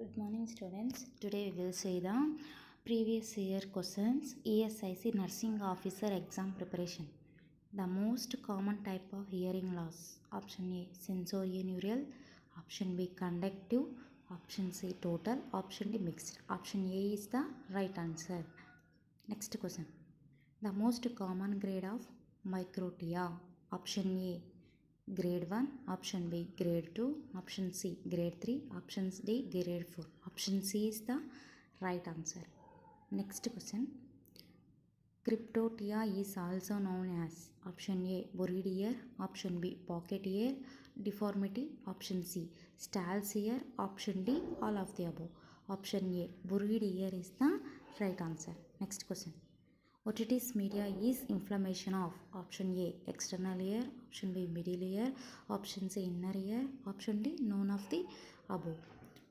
Good morning, students. Today we will see the previous year questions. ESIC Nursing Officer exam preparation. The most common type of hearing loss. Option A sensorineural. Option B conductive. Option C total. Option D mixed. Option A is the right answer. Next question. The most common grade of microtia. Option A grade 1, option B grade 2, option C grade 3, option D grade 4. Option C is the right answer. Next question. Cryptotia is also known as option A buried ear, option B pocket ear deformity, option C Stahl's ear, option D all of the above. Option A buried ear is the right answer. Next question. Otitis media is inflammation of option A external ear, option B middle ear, option C inner ear, option D none of the above.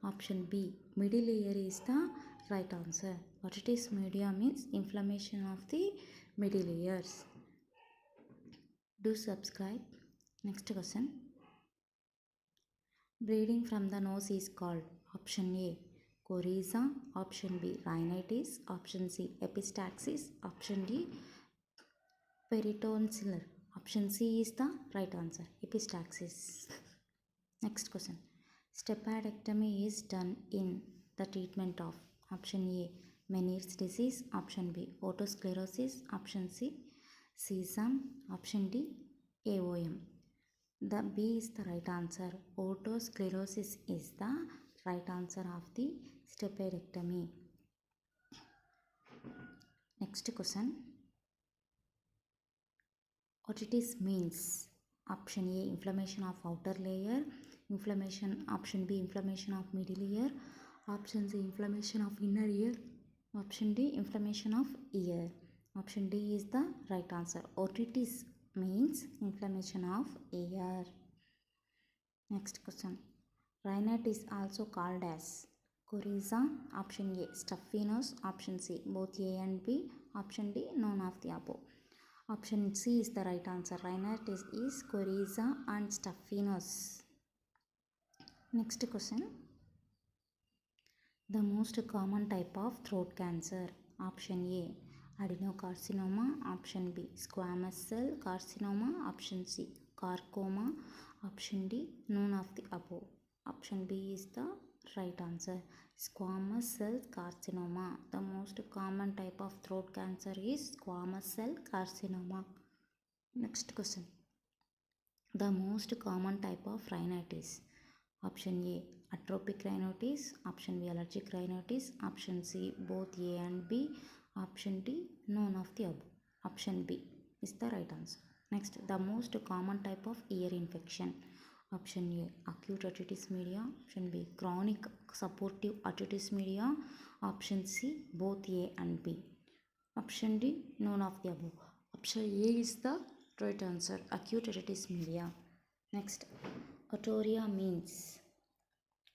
Option B middle ear is the right answer. Otitis media means inflammation of the middle ears. Do subscribe. Next question. Bleeding from the nose is called option A coryza, option B rhinitis, option C epistaxis, option D peritonsillar. Option C is the right answer. Epistaxis. Next question. Stepadectomy is done in the treatment of option A Meniere's disease, option B otosclerosis, option C SESAM, option D AOM. The B is the right answer. Otosclerosis is the right answer of the stepadectomy. Next question. Otitis means option A inflammation of outer layer, inflammation option B inflammation of middle ear, option C inflammation of inner ear, option D inflammation of ear. Option D is the right answer. Otitis means inflammation of ear. Next question. Rhinitis is also called as coryza, option A stuffy nose, option C both A and B, option D none of the above. Option C is the right answer. Rhinitis is coryza and stuffy nose. Next question. The most common type of throat cancer. Option A adenocarcinoma, option B squamous cell carcinoma, option C sarcoma, option D none of the above. Option B is the right answer. Squamous cell carcinoma. The most common type of throat cancer is squamous cell carcinoma. Next question. The most common type of rhinitis. Option A atrophic rhinitis, option B allergic rhinitis, option C both A and B, option D none of the above. Option B is the right answer. Next, the most common type of ear infection. Option A acute otitis media, option B chronic supportive otitis media, option C both A and B, option D none of the above. Option A is the right answer. Acute otitis media. Next, otorrhea means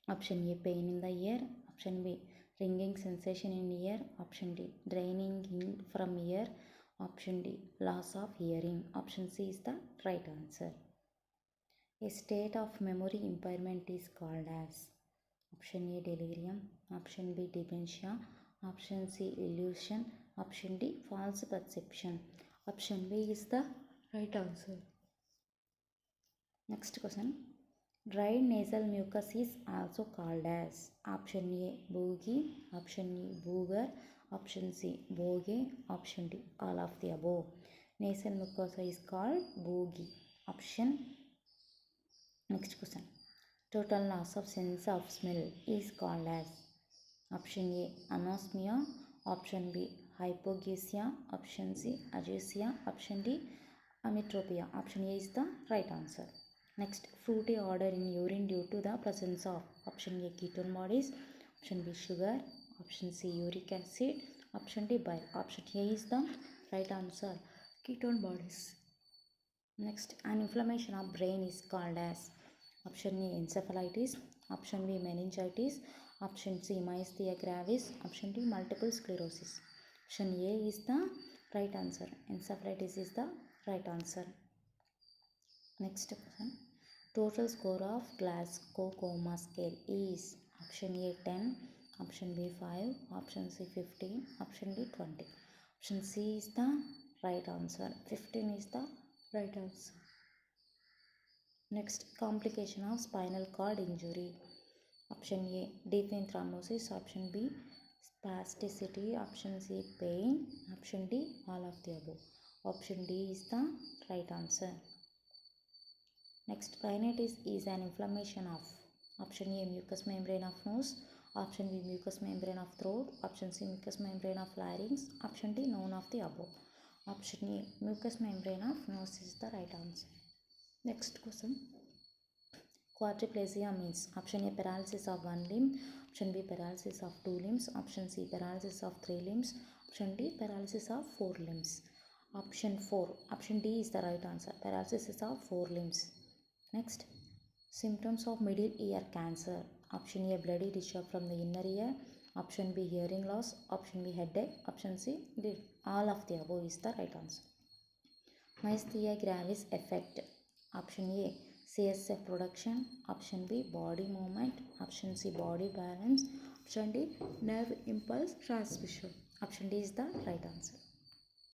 option A pain in the ear, option B ringing sensation in ear, option D draining in from ear, option D loss of hearing. Option C is the right answer. A state of memory impairment is called as option A delirium, option B dementia, option C illusion, option D false perception. Option B is the right answer. Next question. Dry nasal mucus is also called as option A boogie, option E booger, option C boogie, option D all of the above. Nasal mucosa is called boogie. Option. Next question. Total loss of sense of smell is called as option A anosmia, option B hypogeusia, option C ageusia, option D ametropia. Option A is the right answer. Next, fruity odor in urine due to the presence of option A ketone bodies, option B sugar, option C uric acid, option D bile. Option A is the right answer. Ketone bodies. Next, an inflammation of brain is called as option A encephalitis, option B meningitis, option C myasthenia gravis, option D multiple sclerosis. Option A is the right answer. Encephalitis is the right answer. Next question. Total score of Glasgow Coma Scale is Option A 10, option B 5, option C 15, option D 20. Option C is the right answer. 15 is the right answer. Next, complication of spinal cord injury. Option A deep vein thrombosis, option B spasticity, option C pain, option D all of the above. Option D is the right answer. Next, rhinitis is an inflammation of option A mucous membrane of nose, option B mucous membrane of throat, option C mucous membrane of larynx, option D none of the above. Option A mucous membrane of nose is the right answer. Next question. Quadriplegia means option A paralysis of one limb, option B paralysis of two limbs, option C paralysis of three limbs, option D paralysis of four limbs. Option D is the right answer. Paralysis of four limbs. Next, symptoms of middle ear cancer. Option A bloody discharge from the inner ear, option B hearing loss, option B headache, option C all of the above is the right answer. Myasthenia gravis effect. Option A CSF production, option B body movement, option C body balance, option D nerve impulse transmission. Option D is the right answer.